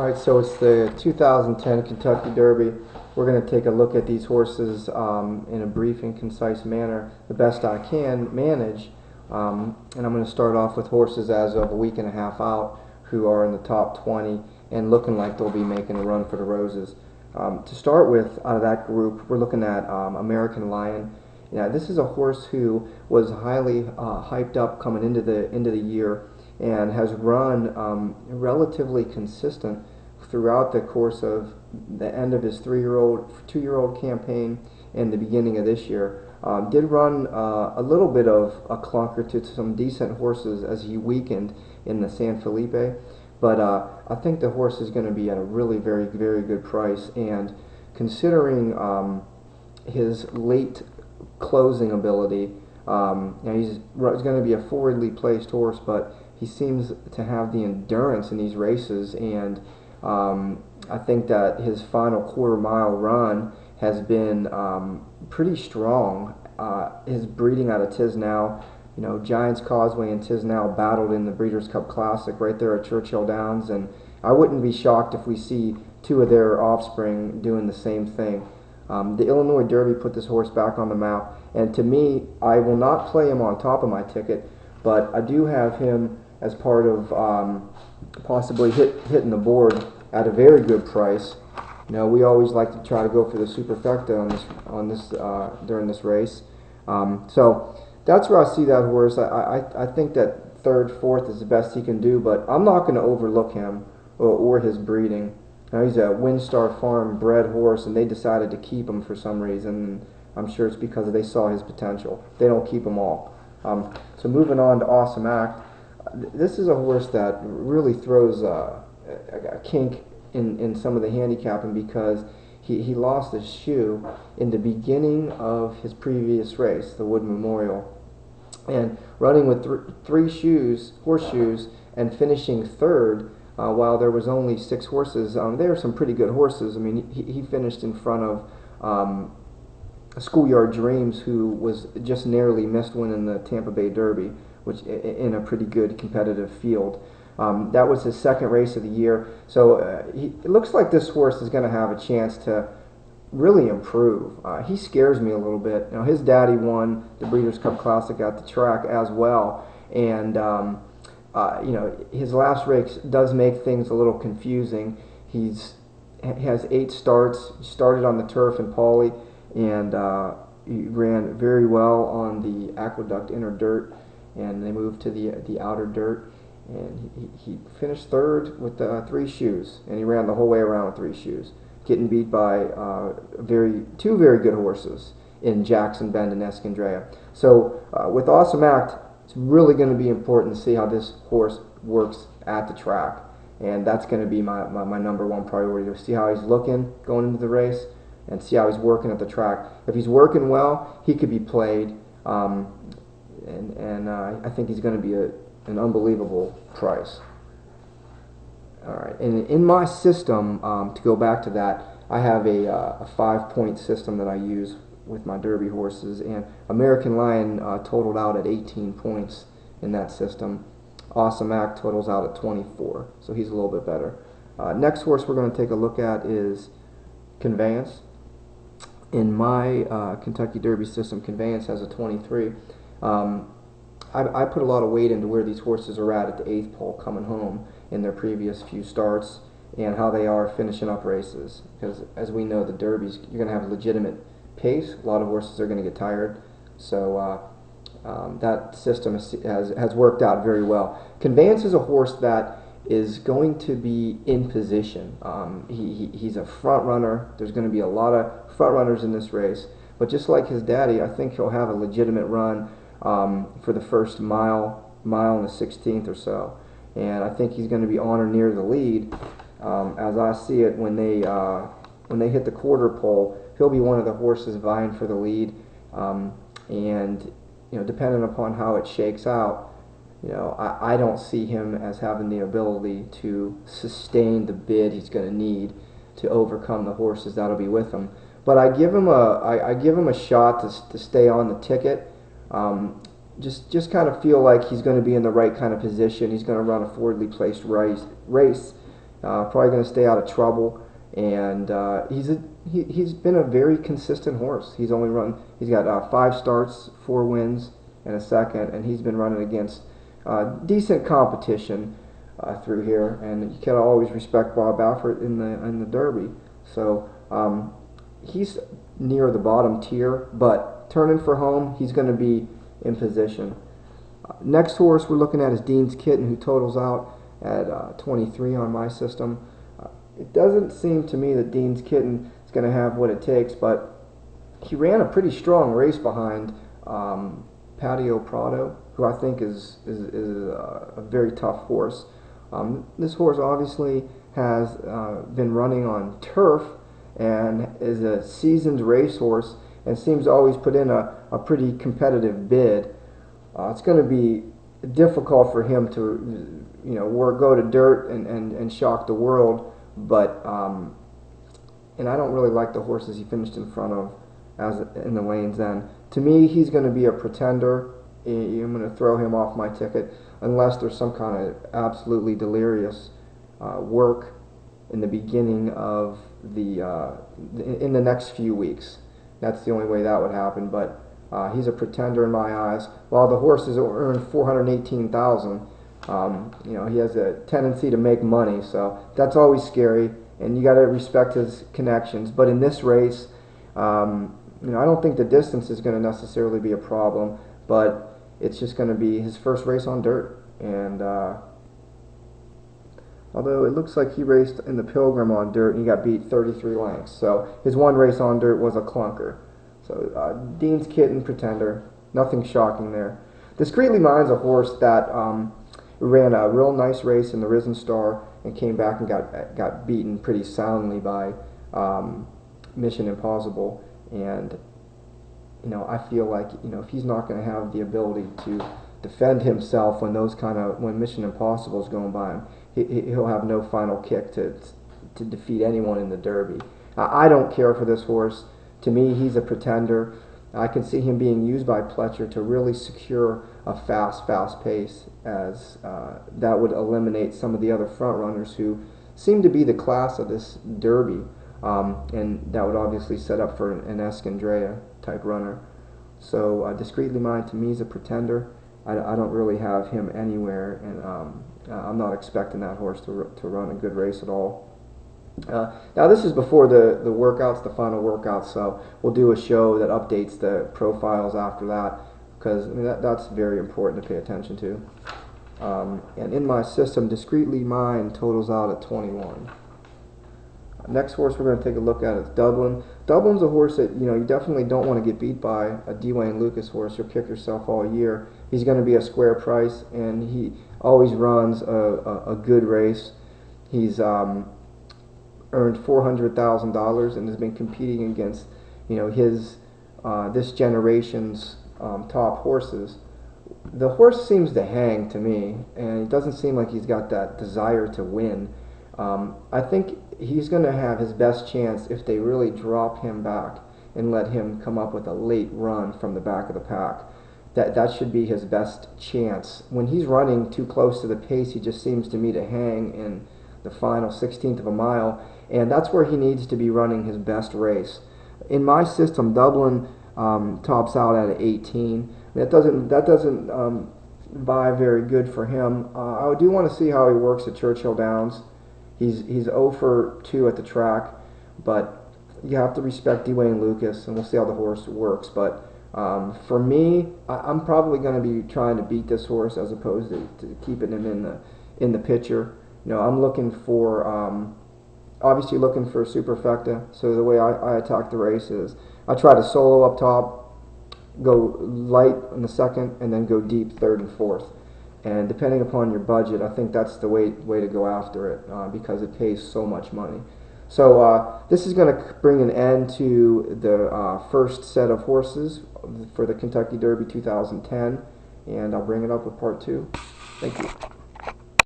Alright, so it's the 2010 Kentucky Derby. We're going to take a look at these horses in a brief and concise manner, the best I can manage. And I'm going to start off with horses as of a week and a half out who are in the top 20 and looking like they'll be making a run for the roses. To start with, out of that group, we're looking at American Lion. Yeah, this is a horse who was highly hyped up coming into the year and has run relatively consistent throughout the course of the end of his two-year-old campaign and the beginning of this year. Did run a little bit of a clunker to some decent horses as he weakened in the San Felipe, but I think the horse is going to be at a really very good price, and considering his late closing ability, he's going to be a forwardly placed horse, but he seems to have the endurance in these races, and I think that his final quarter-mile run has been pretty strong. His breeding out of Tisnao, Giants Causeway and Tisnao battled in the Breeders' Cup Classic right there at Churchill Downs, and I wouldn't be shocked if we see two of their offspring doing the same thing. The Illinois Derby put this horse back on the map, and to me, I will not play him on top of my ticket, but I do have him as part of possibly hitting the board at a very good price. We always like to try to go for the superfecta during this race. So that's where I see that horse. I think that third, fourth is the best he can do, but I'm not going to overlook him or his breeding. He's a Windstar Farm bred horse, and they decided to keep him for some reason. I'm sure it's because they saw his potential. They don't keep him all. So moving on to Awesome Act. This is a horse that really throws a kink in some of the handicapping because he lost his shoe in the beginning of his previous race, the Wood Memorial, and running with three horseshoes, and finishing third while there was only 6 horses. There are some pretty good horses. I mean, he finished in front of Schoolyard Dreams, who was just narrowly missed winning the Tampa Bay Derby, which in a pretty good competitive field. That was his second race of the year, so it looks like this horse is going to have a chance to really improve. He scares me a little bit. His daddy won the Breeders' Cup Classic at the track as well, and his last race does make things a little confusing. He has 8 starts. He started on the turf in Pauley, and he ran very well on the Aqueduct inner dirt, and they moved to the outer dirt, and he finished third with 3 shoes, and he ran the whole way around with 3 shoes, getting beat by two very good horses in Jackson Bend and Escondrea. So with Awesome Act, it's really going to be important to see how this horse works at the track, and that's going to be my number one priority, to see how he's looking going into the race and see how he's working at the track. If he's working well, he could be played, and I think he's going to be an unbelievable price. All right, and in my system, to go back to that, I have a 5-point system that I use with my Derby horses, and American Lion totaled out at 18 points in that system. Awesome Act totals out at 24, so he's a little bit better. Next horse we're going to take a look at is Conveyance. In my Kentucky Derby system, Conveyance has a 23. I put a lot of weight into where these horses are at the 8th pole coming home in their previous few starts, and how they are finishing up races, because as we know, the Derbies, you're going to have a legitimate pace. A lot of horses are going to get tired, so that system has worked out very well. Conveyance is a horse that is going to be in position. He's a front runner. There's going to be a lot of front runners in this race, but just like his daddy, I think he'll have a legitimate run for the first mile and the 16th or so, and I think he's going to be on or near the lead. As I see it, when they hit the quarter pole, he'll be one of the horses vying for the lead, and depending upon how it shakes out, I don't see him as having the ability to sustain the bid he's going to need to overcome the horses that'll be with him. But I give him a shot to stay on the ticket. Just kind of feel like he's going to be in the right kind of position. He's going to run a forwardly placed race, probably going to stay out of trouble. And he's been a very consistent horse. He's got 5 starts, 4 wins, and a second, and he's been running against decent competition through here. And you can always respect Bob Baffert in the Derby. So he's near the bottom tier, but turning for home, he's going to be in position. Next horse we're looking at is Dean's Kitten, who totals out at 23 on my system. It doesn't seem to me that Dean's Kitten is going to have what it takes, but he ran a pretty strong race behind Patio Prado, who I think is a very tough horse. This horse obviously has been running on turf and is a seasoned racehorse and seems to always put in a pretty competitive bid. It's going to be difficult for him to, go to dirt and shock the world. But and I don't really like the horses he finished in front of in the lanes end. To me, he's going to be a pretender. I'm going to throw him off my ticket unless there's some kind of absolutely delirious work in the beginning of in the next few weeks. That's the only way that would happen. But he's a pretender in my eyes. While the horse has earned $418,000. He has a tendency to make money, so that's always scary, and you got to respect his connections. But in this race, I don't think the distance is going to necessarily be a problem, but it's just going to be his first race on dirt. And although it looks like he raced in the Pilgrim on dirt and he got beat 33 lengths, so his one race on dirt was a clunker. So Dean's Kitten, pretender, nothing shocking there. Discreetly Mine's a horse that ran a real nice race in the Risen Star and came back and got beaten pretty soundly by Mission Impossible. And I feel like if he's not going to have the ability to defend himself when Mission Impossible is going by him, he'll have no final kick to defeat anyone in the Derby. I don't care for this horse. To me, he's a pretender. I can see him being used by Pletcher to really secure a fast pace, as that would eliminate some of the other front runners who seem to be the class of this Derby, and that would obviously set up for an Escandrea type runner. So Discreetly Mine to me is a pretender. I don't really have him anywhere, and I'm not expecting that horse to run a good race at all. Now this is before the workouts, the final workouts, so we'll do a show that updates the profiles after that, because that's very important to pay attention to. And in my system, Discreetly Mine totals out at 21. Next horse we're going to take a look at is Dublin. Dublin's a horse that you definitely don't want to get beat by, a Dwayne Lucas horse. You'll kick yourself all year. He's going to be a square price, and he always runs a good race. He's earned $400,000 and has been competing against this generation's top horses. The horse seems to hang to me, and it doesn't seem like he's got that desire to win. I think he's going to have his best chance if they really drop him back and let him come up with a late run from the back of the pack. That should be his best chance. When he's running too close to the pace, he just seems to me to hang in the final 16th of a mile, and that's where he needs to be running his best race. In my system, Dublin tops out at 18. That doesn't buy very good for him. I do want to see how he works at Churchill Downs. He's 0 for 2 at the track, but you have to respect Dwayne Lucas, and we'll see how the horse works. But for me, I'm probably going to be trying to beat this horse as opposed to keeping him in the picture. I'm looking for obviously looking for a superfecta. So the way I attack the race is I try to solo up top, go light in the second, and then go deep third and fourth. And depending upon your budget, I think that's the way to go after it, because it pays so much money. So this is going to bring an end to the first set of horses for the Kentucky Derby 2010, and I'll bring it up with part 2. Thank you.